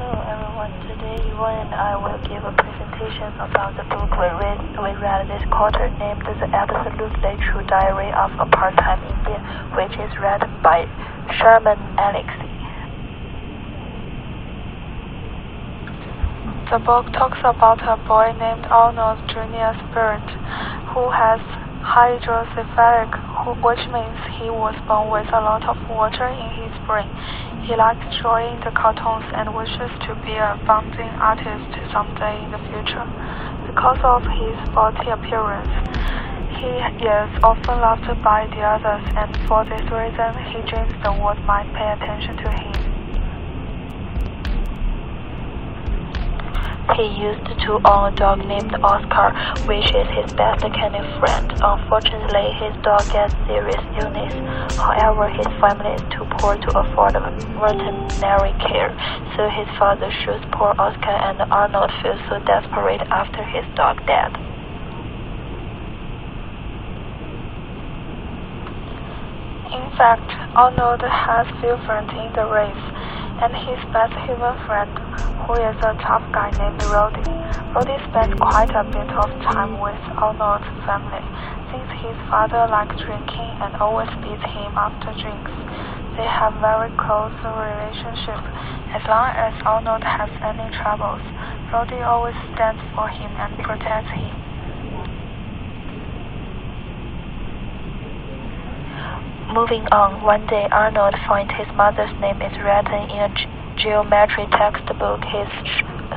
Hello everyone, today Yvonne and I will give a presentation about the book we read this quarter named The Absolutely True Diary of a Part-Time Indian, which is written by Sherman Alexie. The book talks about a boy named Arnold Junior Spirit, who has hydrocephalic, which means he was born with a lot of water in his brain. He likes drawing the cartoons and wishes to be a budding artist someday in the future. Because of his sporty appearance, he is often loved by the others, and for this reason, he dreams the world might pay attention to him. He used to own a dog named Oscar, which is his best canine friend. Unfortunately, his dog gets serious illness. However, his family is too poor to afford veterinary care, so his father shoots poor Oscar, and Arnold feels so desperate after his dog died. In fact, Arnold has few friends in the race, and his best human friend, who is a tough guy named Roddy. Roddy spends quite a bit of time with Arnold's family, since his father likes drinking and always beats him after drinks. They have very close relationship. As long as Arnold has any troubles, Roddy always stands for him and protects him. Moving on, one day Arnold finds his mother's name is written in a geometry textbook,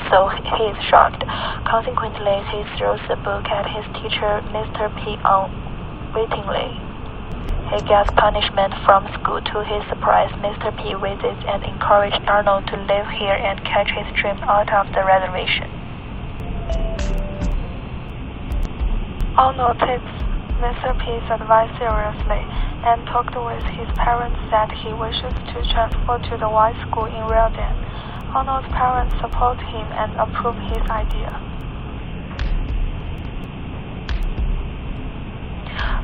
so he is shocked. Consequently, he throws the book at his teacher, Mr. P, unwittingly. He gets punishment from school. To his surprise, Mr. P visits and encourages Arnold to live here and catch his dream out of the reservation. Arnold takes Mr. P's advice seriously and talked with his parents that he wishes to transfer to the white school in Reardon. Arnold's parents support him and approve his idea.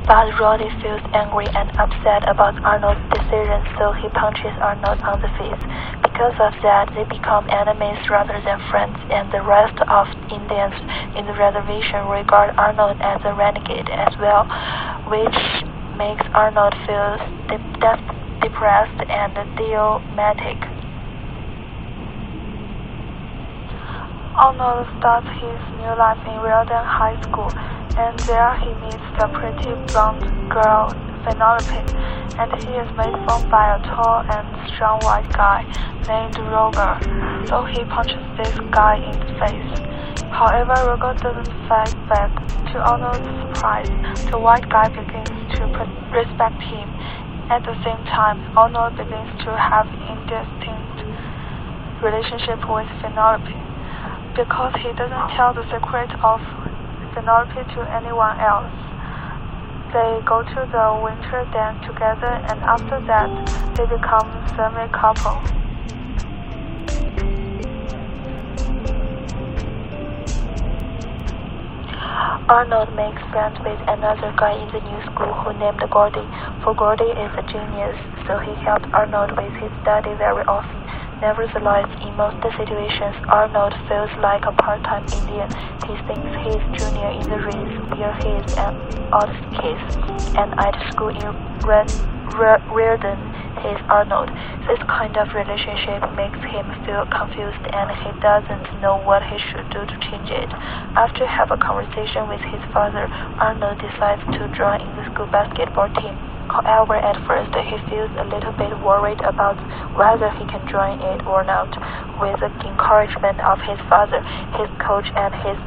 But Roddy feels angry and upset about Arnold's decision, so he punches Arnold on the face. Because of that, they become enemies rather than friends, and the rest of Indians in the reservation regard Arnold as a renegade as well, which makes Arnold feel depressed and demotivated. Arnold starts his new life in Reardon High School, and there he meets the pretty blonde girl Penelope, and he is made fun by a tall and strong white guy named Roger, so he punches this guy in the face. However, Roger doesn't fight back. To Arnold's surprise, the white guy begins to respect him. At the same time, Arnold begins to have indistinct relationship with Penelope, because he doesn't tell the secret of Penelope to anyone else. They go to the winter dance together, and after that, they become semi-couple. Arnold makes friends with another guy in the new school who named Gordy, for Gordy is a genius, so he helps Arnold with his study very often. Nevertheless, in most situations, Arnold feels like a part-time Indian. He thinks he is junior in the race, where he is an outcast, and at school in Reardon, he is Arnold. This kind of relationship makes him feel confused, and he doesn't know what he should do to change it. After having a conversation with his father, Arnold decides to join in the school basketball team. However, at first, he feels a little bit worried about whether he can join it or not. With the encouragement of his father, his coach, and his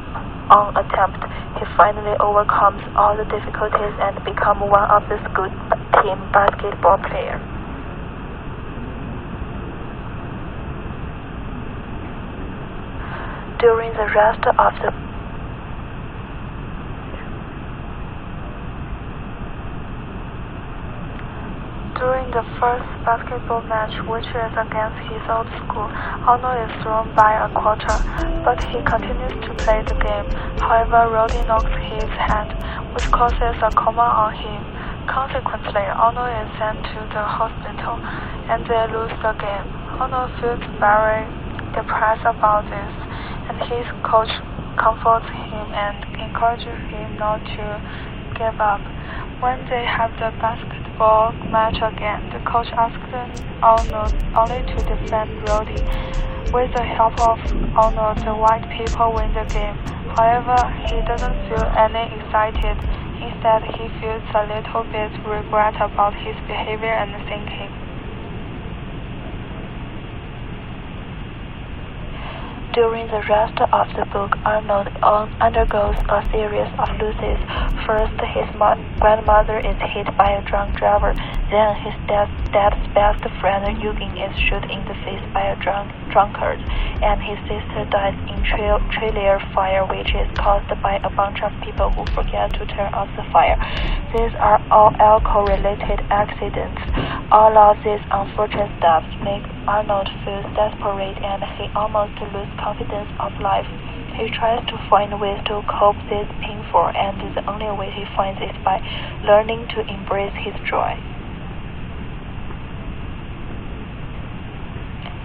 own attempt, he finally overcomes all the difficulties and becomes one of the school team basketball players. During the rest of the During the first basketball match, which is against his old school, Arnold is thrown by a quarter, but he continues to play the game. However, Roddy knocks his hand, which causes a coma on him. Consequently, Arnold is sent to the hospital, and they lose the game. Arnold feels very depressed about this, and his coach comforts him and encourages him not to give up. When they have the basketball match again, the coach asks Arnold only to defend Roddy. With the help of Arnold, the white people win the game. However, he doesn't feel any excited. Instead, he feels a little bit regret about his behavior and thinking. During the rest of the book, Arnold undergoes a series of losses. First, his grandmother is hit by a drunk driver. Then, his dad's best friend Eugen is shot in the face by a drunkard. And his sister dies in trailer fire, which is caused by a bunch of people who forget to turn off the fire. These are all alcohol-related accidents. All of these unfortunate steps make Arnold feel desperate, and he almost loses confidence of life. He tries to find ways to cope with painful, and the only way he finds is by learning to embrace his joy.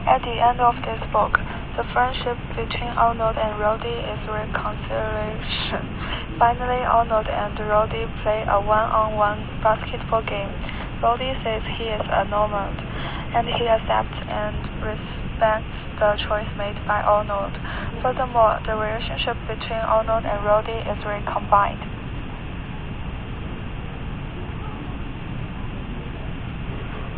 At the end of this book, the friendship between Arnold and Roddy is reconciliation. Finally, Arnold and Roddy play a one-on-one basketball game. Roddy says he is a nomad, and he accepts and respects the choice made by Arnold. Furthermore, the relationship between Arnold and Roddy is recombined.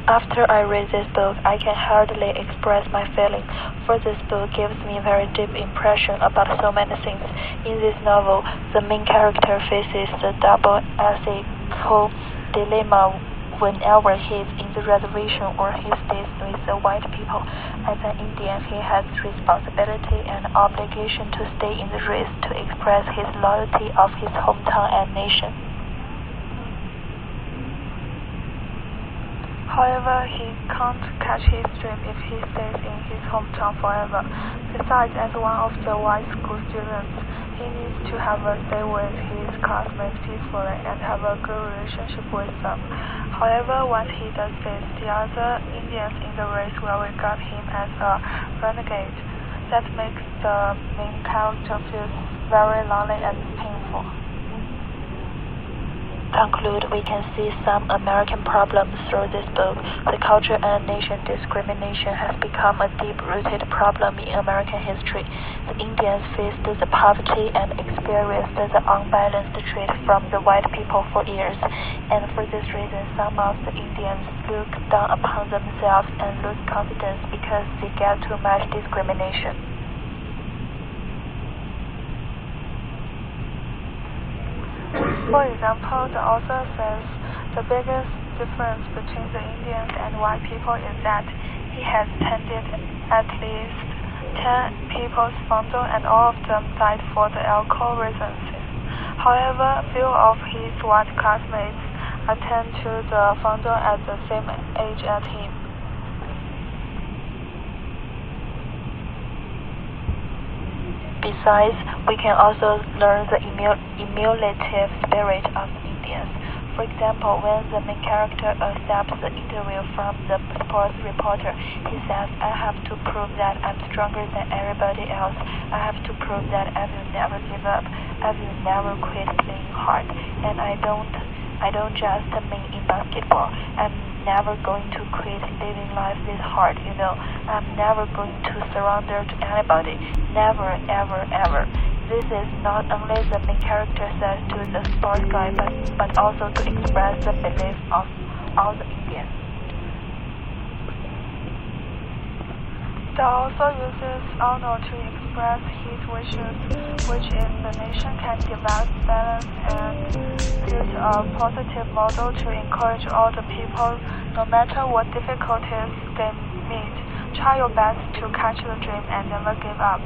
After I read this book, I can hardly express my feeling, for this book gives me very deep impression about so many things. In this novel, the main character faces the double ethical dilemma whenever he is in the reservation or he stays with the white people. As an Indian, he has responsibility and obligation to stay in the race to express his loyalty of his hometown and nation. However, he can't catch his dream if he stays in his hometown forever. Besides, as one of the white school students, he needs to have a stay with his classmates peacefully and have a good relationship with them. However, once he does this, the other Indians in the race will regard him as a renegade. That makes the main character feel very lonely and painful. Conclude, we can see some American problems through this book. The culture and nation discrimination has become a deep-rooted problem in American history. The Indians faced the poverty and experienced the unbalanced treat from the white people for years. And for this reason, some of the Indians look down upon themselves and lose confidence because they get too much discrimination. For example, the author says the biggest difference between the Indians and white people is that he has tended at least 10 people's funeral and all of them died for the alcohol reasons. However, few of his white classmates attend to the funeral at the same age as him. Besides, we can also learn the emulative spirit of Indians. For example, when the main character accepts the interview from the sports reporter, he says, "I have to prove that I'm stronger than everybody else. I have to prove that I will never give up. I will never quit playing hard. And I don't just mean in basketball. I'm never going to quit living life this hard, I'm never going to surrender to anybody. Never, ever, ever." This is not only the main character says to the sports guy, but also to express the belief of all the Indians. The author uses Arnold to express his wishes, which is the nation can develop balance and build a positive model to encourage all the people, no matter what difficulties they meet. Try your best to catch the dream and never give up.